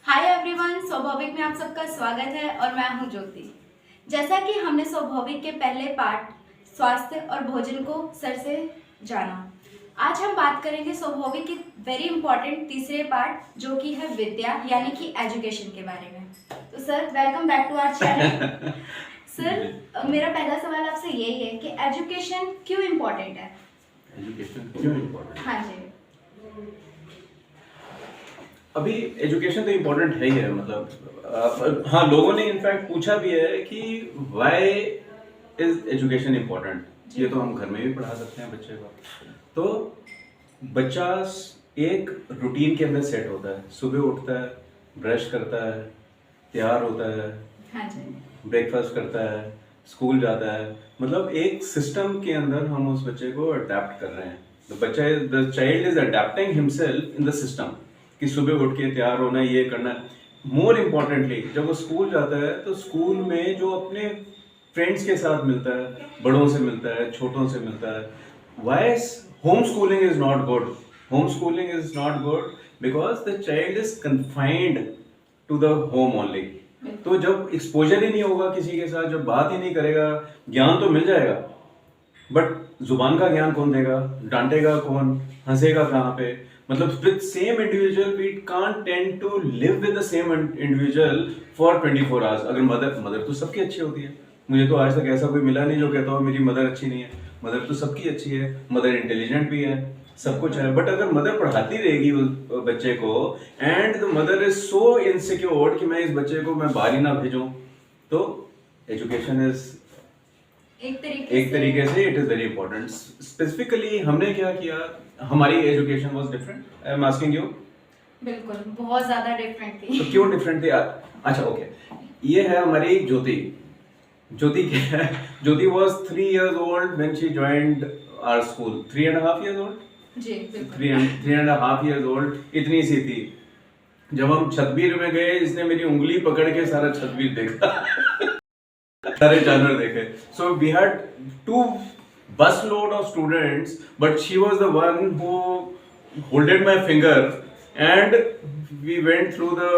Hi everyone, स्वाभाविक में आप सबका स्वागत है और मैं हूं ज्योति। जैसा कि हमने स्वाभाविक के पहले पार्ट स्वास्थ्य और भोजन को सर से जाना, आज हम बात करेंगे स्वाभाविक के वेरी इंपॉर्टेंट तीसरे पार्ट जो कि है विद्या यानी कि एजुकेशन के बारे में। तो sir, welcome back to our channel. Sir, मेरा पहला सवाल आपसे यही है कि एजुकेशन क्यों इम्पोर्टेंट है? एजुकेशन क्यों इम्पोर्टेंट? हाँ जी। अभी एजुकेशन तो इम्पोर्टेंट है ही है, मतलब हाँ, लोगों ने इनफैक्ट पूछा भी है कि व्हाई इज एजुकेशन इम्पोर्टेंट। ये तो हम घर में भी पढ़ा सकते हैं बच्चे को। तो बच्चा एक रूटीन के अंदर सेट होता है, सुबह उठता है, ब्रश करता है, तैयार होता है, हाँ जी। ब्रेकफास्ट करता है, स्कूल जाता है, मतलब एक सिस्टम के अंदर हम उस बच्चे को अडेप्ट कर रहे हैं। The child is adapting himself in the system कि सुबह उठ के तैयार होना, ये करना। मोर इम्पोर्टेंटली जब वो स्कूल जाता है तो स्कूल में जो अपने फ्रेंड्स के साथ मिलता है, बड़ों से मिलता है, छोटों से मिलता है। Why home schooling is not good? Home schooling is not good because the child is confined to the home only. तो जब एक्सपोजर ही नहीं होगा किसी के साथ, जब बात ही नहीं करेगा, ज्ञान तो मिल जाएगा बट जुबान का ज्ञान कौन देगा? डांटेगा कौन? हंसेगा कहाँ पे? मतलब with same individual we can't tend to live with the same individual for 24 hours. अगर मदर तो सबकी अच्छी होती है। मुझे तो आज तक ऐसा कोई मिला नहीं जो कहता हो मेरी मदर अच्छी नहीं है। मदर तो सबकी अच्छी है, मदर इंटेलिजेंट भी है, सब कुछ है। बट अगर मदर पढ़ाती रहेगी उस बच्चे को and the mother is so insecure कि मैं इस बच्चे को मैं बाहर ही ना भेजूं, तो एजुकेशन इज एक तरीके से it is very important. Specifically हमने क्या किया, हमारी education was different. I am asking you. बिल्कुल, बहुत ज्यादा डिफरेंट थी। तो क्यों डिफरेंट थी? अच्छा, ओके, ये है हमारी ज्योति। ज्योति क्या है? ज्योति was 3 years old when she joined our school. 3.5 years old? जी, 3.5 years old, इतनी सी थी। जब हम छतबीर में गए, इसने मेरी उंगली पकड़ के सारा छतबीर देखा। सारे जानवर देखे। So we had 2 bus load of students, but she was the one who holded my finger and we went through the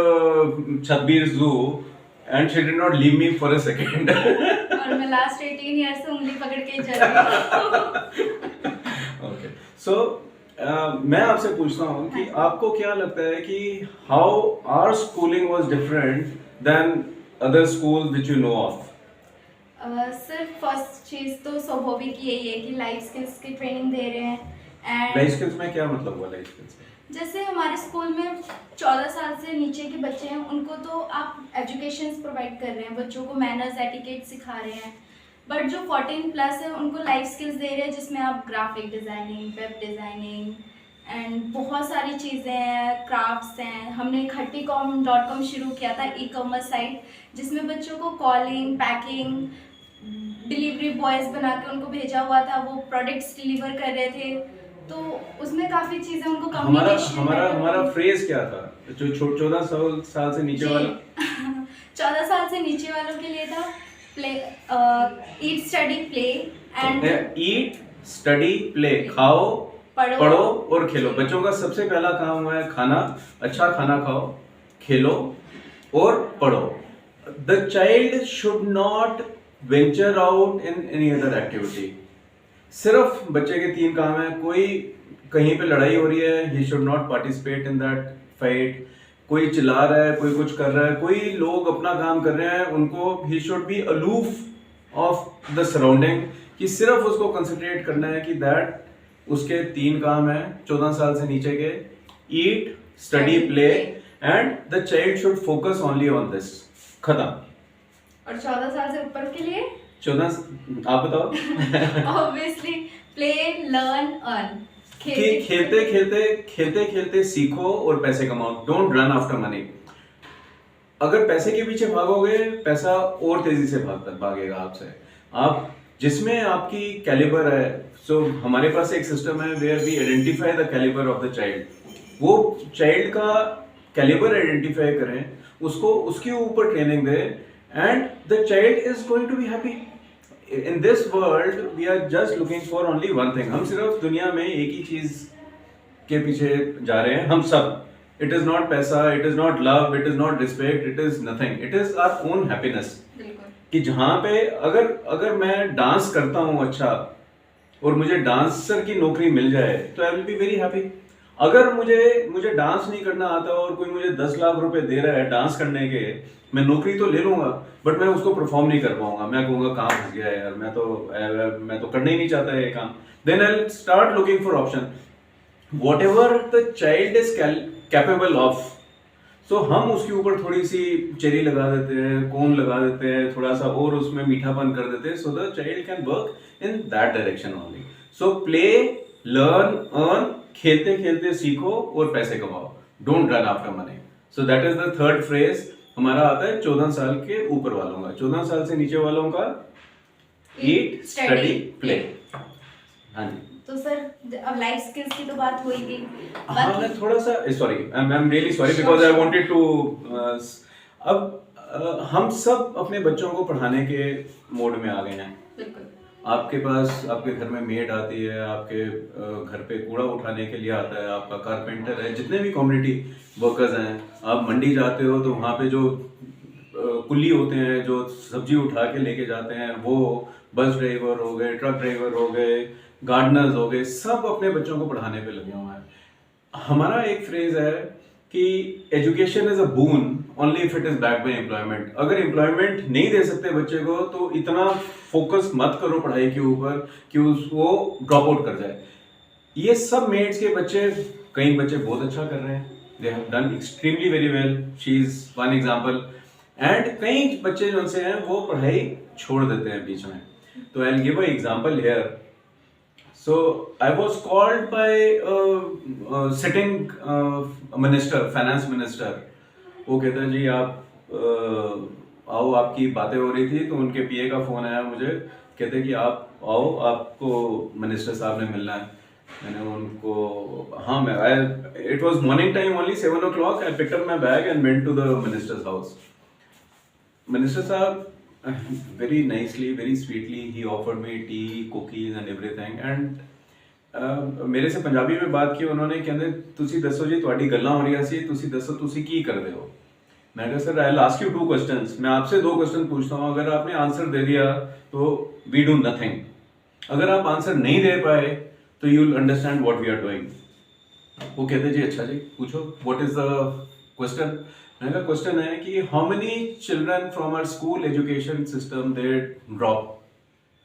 Chatbir Zoo and she did not leave me for a second. और मैं last 18 year से उंगली पकड़ के ही चल रही हूँ। Okay. So मैं आपसे पूछता हूँ कि आपको क्या लगता है कि how our schooling was different than other schools which you know of? Sir, first चीज तो स्वाभाविक यही है कि लाइफ स्किल्स की ट्रेनिंग दे रहे हैं। एंड लाइफ स्किल्स में क्या मतलब हुआ लाइफ स्किल्स? जैसे हमारे स्कूल में 14 साल से नीचे के बच्चे हैं, उनको तो आप एजुकेशन प्रोवाइड कर रहे हैं, बच्चों को मैनर्स, एटिकेट सिखा रहे हैं। बट जो 14 प्लस है उनको लाइफ स्किल्स दे रहे हैं, जिसमें आप graphic designing, web designing and बहुत सारी चीज़ें हैं, क्राफ्ट्स हैं। हमने happycom.com शुरू किया था, ई-कॉमर्स साइट, जिसमें बच्चों को कॉलिंग, पैकिंग, डिलीवरी बॉयज़ बना के उनको भेजा हुआ था, वो प्रोडक्ट्स डिलीवर कर रहे थे। तो उसमें काफ़ी चीज़ें उनको कम्युनिकेशन। हमारा फ्रेज क्या था जो 14 साल से नीचे वाला? 14 साल से नीचे वालों के लिए था play, eat study play and eat study play. खाओ, पढ़ो और खेलो। बच्चों का सबसे पहला काम है खाना। अच्छा खाना खाओ, खेलो और पढ़ो। The child should not venture out in any other activity. सिर्फ बच्चे के 3 काम है। कोई कहीं पे लड़ाई हो रही है, he should not participate in that fight. कोई चिल्ला रहा है, कोई कुछ कर रहा है, कोई लोग अपना काम कर रहे हैं, उनको he should be aloof of the surrounding. कि सिर्फ उसको कंसंट्रेट करना है कि दैट उसके 3 काम है 14 साल से नीचे के, eat, study, play, and the child should focus only on this. खत्म। और 14 साल से ऊपर के लिए 14, आप बताओ। Obviously play, learn, earn. खेलते खेलते सीखो और पैसे कमाओ। Don't run after money. अगर पैसे के पीछे भागोगे, पैसा और तेजी से भागेगा आपसे। आप जिसमें आपकी कैलिबर है, सो हमारे पास एक सिस्टम है where we identify the calibre of the child. वो चाइल्ड का कैलिबर आइडेंटिफाई करें, उसको उसके ऊपर ट्रेनिंग दें and the child is going to be happy. In this world we are just looking for only one thing. हम सिर्फ दुनिया में एक ही चीज के पीछे जा रहे हैं, हम सब इट इज नॉट पैसा, it is not love, it is not respect, it is nothing, it is our own happiness. बिल्कुल। कि जहाँ पे अगर अगर मैं डांस करता हूँ अच्छा और मुझे डांसर की नौकरी मिल जाए तो I will be very happy. अगर मुझे मुझे डांस नहीं करना आता और कोई मुझे 10 लाख रुपए दे रहा है डांस करने के, मैं नौकरी तो ले लूंगा बट मैं उसको परफॉर्म नहीं कर पाऊंगा, मैं कहूंगा काम फंस गया है यार, मैं तो करना ही नहीं चाहता ये काम। Then I will start looking for option whatever the child is capable of. So हम उसके ऊपर थोड़ी सी चेरी लगा देते हैं, कोन लगा देते हैं, थोड़ा सा और उसमें मीठापन कर देते हैं, so the child can work in that direction only. So play, learn, earn, खेलते खेलते सीखो और पैसे कमाओ, don't run after money. So that is the third phrase हमारा आता है 14 साल के ऊपर वालों का। 14 साल से नीचे वालों का ईट, स्टडी, प्ले। हाँ जी। तो सर अब लाइफ स्किल्स की तो बात हो ही गई, हाँ, मैं थोड़ा सा sorry, I am really sorry because I wanted to अब हम सब अपने बच्चों को पढ़ाने के मोड में आ गए हैं। बिल्कुल। आपके पास आपके घर में मेड आती है, आपके घर पे कूड़ा उठाने के लिए आता है, आपका कारपेंटर है, जितने भी कम्युनिटी वर्कर्स हैं, आप मंडी जाते हो तो वहाँ पे जो कुली होते हैं जो सब्जी उठा के लेके जाते हैं, वो बस ड्राइवर हो गए, ट्रक ड्राइवर हो गए, गार्डनर्स हो गए, सब अपने बच्चों को पढ़ाने पे लगे हुए हैं। हमारा एक फ्रेज है कि education is a boon only if it is back by employment. अगर एम्प्लॉयमेंट नहीं दे सकते बच्चे को तो इतना फोकस मत करो पढ़ाई के ऊपर कि वो ड्रॉप आउट कर जाए। ये सब मेड्स के बच्चे, कई बच्चे बहुत अच्छा कर रहे हैं, they have done extremely very well, she is one example. And कई बच्चे जो से हैं वो पढ़ाई छोड़ देते हैं बीच में। तो I will give a example here. So I was called by sitting minister, finance minister. वो कहता है जी आप आओ, आपकी बातें हो रही थी तो उनके पीए का फोन आया मुझे, कहते कि आप आओ, आपको मिनिस्टर साहब ने मिलना है। मैंने उनको हाँ मैं it was morning time only 7 o'clock, I picked up my bag and went to the minister's house. Minister Saab, very nicely, very sweetly, he offered me tea, cookies and everything. And मेरे से पंजाबी में बात की उन्होंने, कहते तुसी दसो जी ਤੁਹਾਡੀ ਗੱਲਾਂ ਹੋ ਰਹੀਆਂ ਸੀ, ਤੁਸੀਂ ਦੱਸੋ ਤੁਸੀਂ ਕੀ ਕਰਦੇ हो। मैं कहा sir I will ask you 2 questions, मैं आपसे 2 क्वेश्चन पूछता हूँ, अगर आपने आंसर दे दिया तो वी डू नथिंग, अगर आप आंसर नहीं दे पाए तो you will understand what we are doing. वो कहते जी अच्छा जी पूछो, व्हाट इज द क्वेश्चन। मैंने कहा क्वेश्चन है कि how many children from our school education system they drop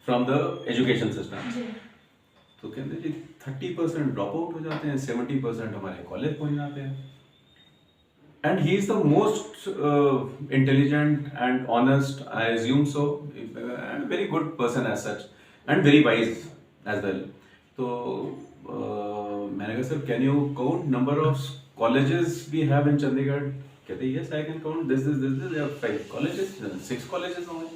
from the education system. तो कहते जी 30% ड्रॉप आउट हो जाते हैं, 70% हमारे कॉलेज पहुंच जाते हैं। And he is the most intelligent and honest, I assume so, and very good person as such and very wise as well. तो मैंने कहा sir can you count number of colleges we have in Chandigarh. कहते yes I can count this 5 colleges, 6 colleges only।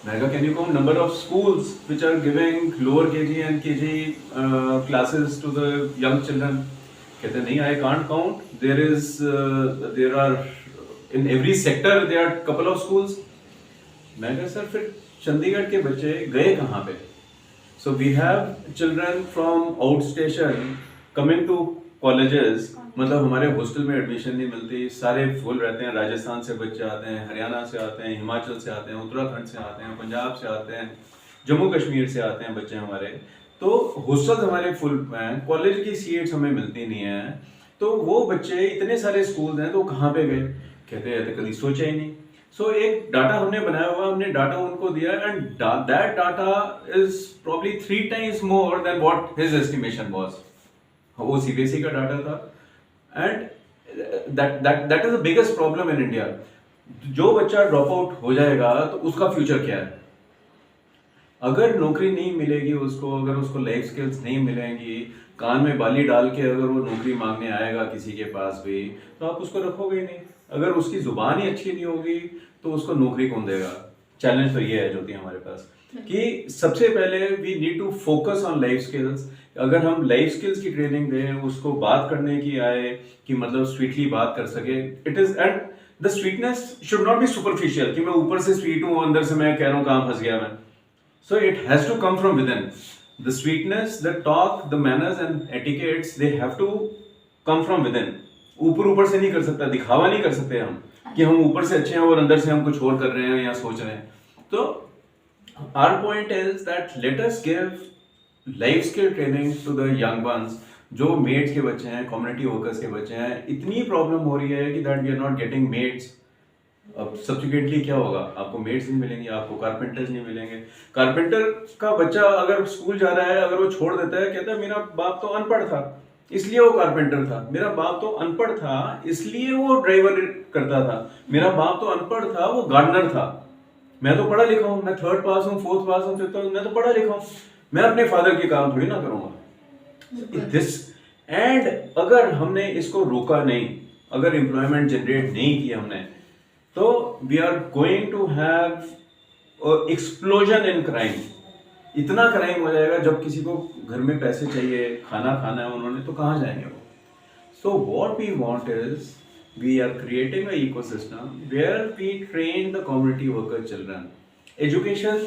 मैंने कहा can you count number of schools which are giving lower KG and KG classes to the young children. कहते नहीं I can't count, there are in every sector there are couple of schools. मैंने कहा sir फिर चंडीगढ़ के बच्चे गए कहाँ पे। So we have children from outstation coming to colleges, मतलब हमारे हॉस्टल में एडमिशन नहीं मिलती, सारे फुल रहते हैं। राजस्थान से बच्चे आते हैं, हरियाणा से आते हैं, हिमाचल से आते हैं, उत्तराखंड से आते हैं, पंजाब से आते हैं, जम्मू कश्मीर से आते हैं बच्चे हमारे। तो हॉस्टल्स हमारे फुल हैं, कॉलेज की सीट्स हमें मिलती नहीं है। तो वो बच्चे, इतने सारे स्कूल हैं तो कहाँ पे गए। कहते हैं तो कभी सोचा ही नहीं। सो एक डाटा हमने बनाया हुआ, हमने डाटा उनको दिया and that data is probably 3 times more than what his estimation was. वो सीबीएसई का डाटा था and that is the biggest problem in India. जो बच्चा ड्रॉप आउट हो जाएगा तो उसका फ्यूचर क्या है। अगर नौकरी नहीं मिलेगी उसको, अगर उसको लाइफ स्किल्स नहीं मिलेंगी, कान में बाली डाल के अगर वो नौकरी मांगने आएगा किसी के पास भी, तो आप उसको रखोगे ही नहीं। अगर उसकी जुबान ही अच्छी नहीं होगी तो उसको नौकरी कौन देगा। चैलेंज तो ये है ज्योति हमारे पास कि सबसे पहले we need to focus on life skills. अगर हम लाइफ स्किल्स की ट्रेनिंग दें, उसको बात करने की आए कि मतलब स्वीटली बात कर सके, it is and the sweetness should not be superficial कि मैं ऊपर से स्वीट हूं अंदर से मैं कह रहा हूं कहां फंस गया मैं। So it has to come from within. The sweetness, the talk, the manners and etiquettes, they have to come from within. ऊपर ऊपर से नहीं कर सकता, दिखावा नहीं कर सकते हम कि हम ऊपर से अच्छे हैं और अंदर से हम कुछ और कर रहे हैं या सोच रहे हैं। तो our point is that let us give life skill training to the young ones। जो मेड्स के बच्चे हैं, कम्युनिटी वर्कर्स के बच्चे हैं, इतनी प्रॉब्लम हो रही है कि that we are not getting maids. अब सब्सिक्वेंटली क्या होगा, आपको मेड्स नहीं मिलेंगे, आपको कारपेंटर्स नहीं मिलेंगे। कारपेंटर का बच्चा अगर स्कूल जा रहा है, अगर वो छोड़ देता है, कहता है मेरा बाप तो अनपढ़ था इसलिए वो कारपेंटर था, मेरा बाप तो अनपढ़ था इसलिए वो ड्राइवर करता था, मेरा बाप तो अनपढ़ था वो गार्डनर था, मैं तो पढ़ा लिखा हूँ, मैं 3rd पास हूँ, 4th पास हूँ, 5th पास, मैं तो पढ़ा लिखा हूँ, मैं अपने फादर के काम थोड़ी ना करूँगा। दिस एंड अगर हमने इसको रोका नहीं, अगर एम्प्लॉयमेंट जनरेट नहीं किया हमने, तो we are going to have explosion in crime. इतना क्राइम हो जाएगा, जब किसी को घर में पैसे चाहिए, खाना खाना है उन्होंने, तो कहाँ जाएंगे वो। So what we want is we are creating an ecosystem where we train the community worker children। education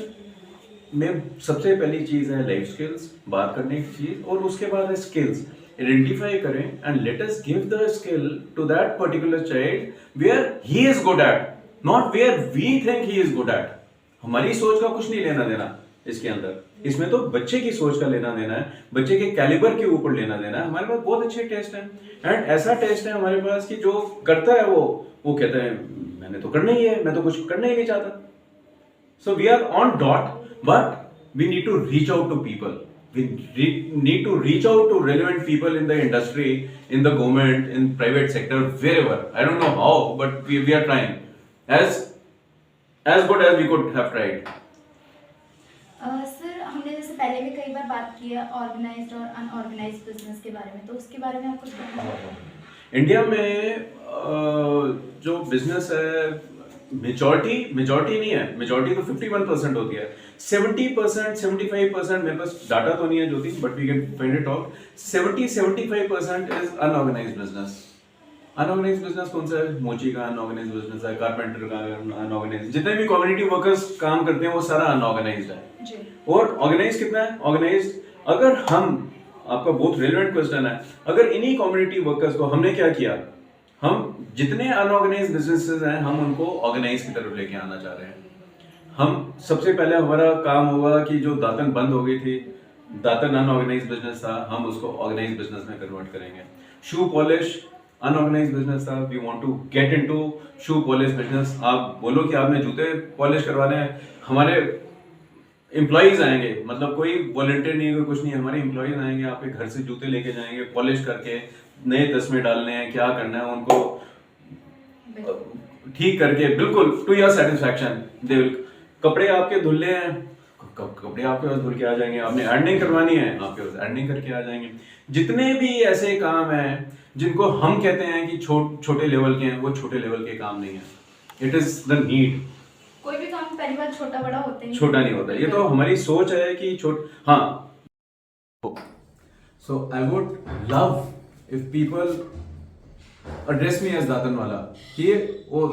में सबसे पहली चीज है लाइफ स्किल्स, बात करने की चीज, और उसके बाद है स्किल्स। आइडेंटिफाई करें and let us give the skill to that particular child where he is good at, not where we think he is good at. हमारी सोच का कुछ नहीं लेना देना इसके अंदर, इसमें तो बच्चे की सोच का लेना देना है, बच्चे के कैलिबर के ऊपर लेना देना है। हमारे पास बहुत अच्छे टेस्ट हैं, एंड ऐसा टेस्ट है हमारे पास कि जो करता है वो कहता है मैंने तो करना ही है, मैं तो कुछ करना ही नहीं चाहता। So we are on dot, but we need to reach out to people, we need to reach out to relevant people in the industry, in the government, in private sector, wherever. I don't know how, but we are trying as good as we could have tried। Sir हमने जैसे पहले भी कई बार बात की है organised और unorganised business के बारे में, तो उसके बारे में आप कुछ बताएं। इंडिया में जो बिजनेस है, मेजॉरिटी नहीं है, मेजॉरिटी तो 51% होती है, 70% 75%, मेरे पास डाटा तो नहीं है Jyoti, but we can find it out, 70-75% is unorganised business. Unorganised business कौन सा है? मोची का अनऑर्गेनाइज्ड बिजनेस है, कारपेंटर का अनऑर्गेनाइज्ड, जितने भी कम्युनिटी वर्कर्स काम करते हैं वो सारा अनऑर्गेनाइज्ड है जी। और ऑर्गेनाइज कितना है? ऑर्गेनाइज्ड, अगर हम, आपका बहुत रेलेवेंट क्वेश्चन है, अगर इन्हीं कम्युनिटी वर्कर्स को हमने क्या किया, हम जितने अनऑर्गेनाइज्ड बिजनेसेस हैं हम उनको ऑर्गेनाइज की तरफ लेके आना चाह रहे हैं। हम सबसे पहले हमारा काम होगा कि जो दातन बंद हो गई थी, दातन अनऑर्गेनाइज्ड बिजनेस था, हम उसको ऑर्गेनाइज्ड बिजनेस में कन्वर्ट करेंगे। शू पॉलिश अनऑर्गेनाइज्ड बिजनेस था, we want to get into shoe polish business. आप बोलो कि आपने जूते पॉलिश करवाने हैं, हमारे एम्प्लॉइज आएंगे, मतलब कोई वॉलंटियर नहीं है, कोई कुछ नहीं है, हमारे एम्प्लॉइज आएंगे, आपके घर से जूते लेके जाएंगे, पॉलिश करके नए तस्मे डालने हैं, क्या करना है उनको ठीक करके, बिल्कुल to your satisfaction they will. कपड़े आपके धुलने हैं, कपड़े आपके पास धुल के आ जाएंगे, आपने अर्निंग करवानी है, आपके पास अर्निंग करके आ जाएंगे। जितने भी ऐसे काम हैं जिनको हम कहते हैं कि छोटे लेवल के हैं, वो छोटे लेवल के काम नहीं है, इट इज द नीड। कोई भी काम पहली बार छोटा बड़ा होता है, छोटा नहीं होता, ये तो हमारी सोच है कि हाँ। So I would love if people address me as दातन वाला, कि वो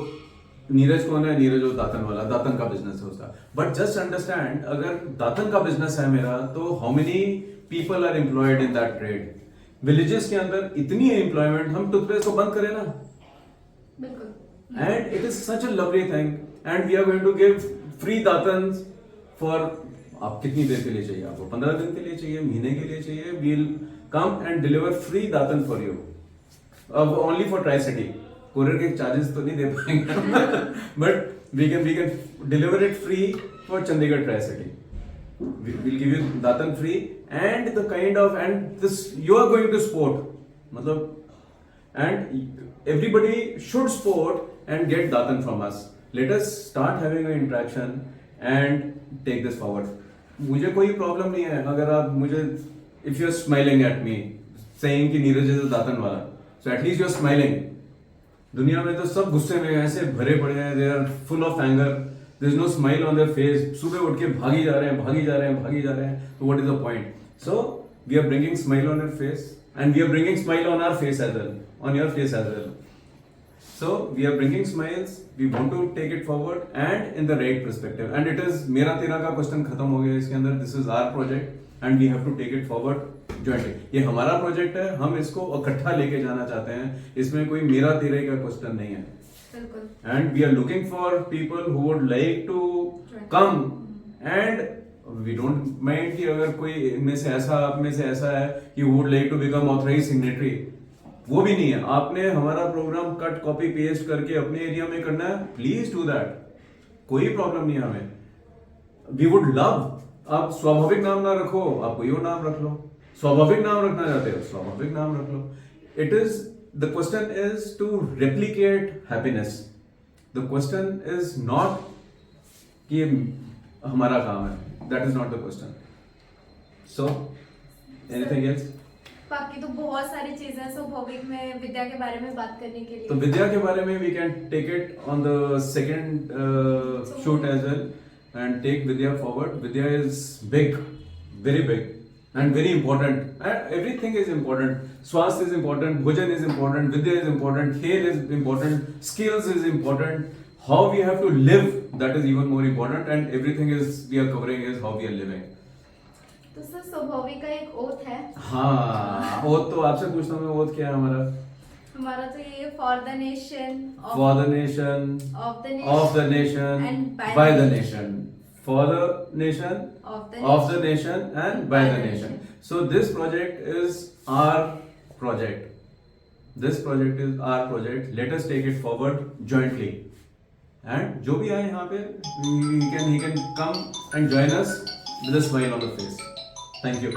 नीरज कौन है, नीरज वो दातन वाला, दातन का बिजनेस है उसका। बट जस्ट अंडरस्टैंड, अगर दातन का बिजनेस है मेरा, तो how many people are employed in that trade. Villages के अंदर इतनी एम्प्लॉयमेंट, हम टूथपेस्ट को बंद करें ना, बिल्कुल, and it is such a lovely thing, and we are going to give free दातन फॉर, आप कितनी देर के लिए चाहिए, आपको 15 दिन के लिए चाहिए, महीने के लिए चाहिए, we will come and deliver free दातन for you, only for tricity. Courier के चार्जेस तो नहीं दे पाएंगे, but we can deliver it free for Chandigarh tricity. We'll give you दातन free and the kind of, and this you are going to sport, मतलब, and everybody should sport and get दातन from us। Let us start having an interaction and take this forward। मुझे कोई problem नहीं है अगर आप मुझे, if you're smiling at me saying कि नीरज is दातन वाला, so at least you're smiling। दुनिया में तो सब गुस्से में ऐसे भरे पड़े हैं, they are full of anger, there is no smile on their face, सुबह उठ के भागी जा रहे हैं, so what is the point? So we are bringing smile on your face and we are bringing smile on our face as well, on your face as well। So we are bringing smiles, we want to take it forward and in the right perspective, and it is मेरा तेरा का question खत्म हो गया इसके अंदर, this is our project and we have to take it forward jointly. ये हमारा प्रोजेक्ट है, हम इसको इकट्ठा लेके जाना चाहते हैं, इसमें कोई मेरा तेरे का क्वेश्चन नहीं है। बिल्कुल। And we are looking for people who would like to come, and we don't mind कि अगर कोई में से ऐसा, आप में से ऐसा है कि would like to become authorized signatory, वो भी नहीं है। आपने हमारा प्रोग्राम कट कॉपी पेस्ट करके अपने एरिया में करना है, प्लीज डू दैट, कोई प्रॉब्लम नहीं है हमें। वी वुड लव, आप स्वाभाविक नाम ना रखो, आप कोई और नाम रख लो, स्वाभाविक नाम रखना चाहते हो स्वाभाविक नाम रख लो। It is, the question is to replicate happiness, the question is not कि हमारा काम है, that is not the question. So anything else? बाकी तो बहुत सारी चीजें हैं स्वाभाविक में विद्या के बारे में बात करने के लिए। तो विद्या के बारे में we can take it on the second shoot as well and take Vidya forward. Vidya is big, very big and very important. And everything is important. Swasth is important, Bhujan is important, Vidya is important, Khel is important, skills is important. How we have to live, that is even more important. And everything is we are covering is how we are living. तो sir स्वाभाविक का एक oath है। हाँ, oath तो आपसे पूछता हूँ मैं, ओथ क्या है हमारा? हमारा तो ये for the nation, for the nation, of the nation, and by the nation, for the nation, of the nation, and by the nation. So this project is our project. This project is our project. Let us take it forward jointly. And जो भी आए यहाँ पे, he can come and join us with a smile on the face. Thank you.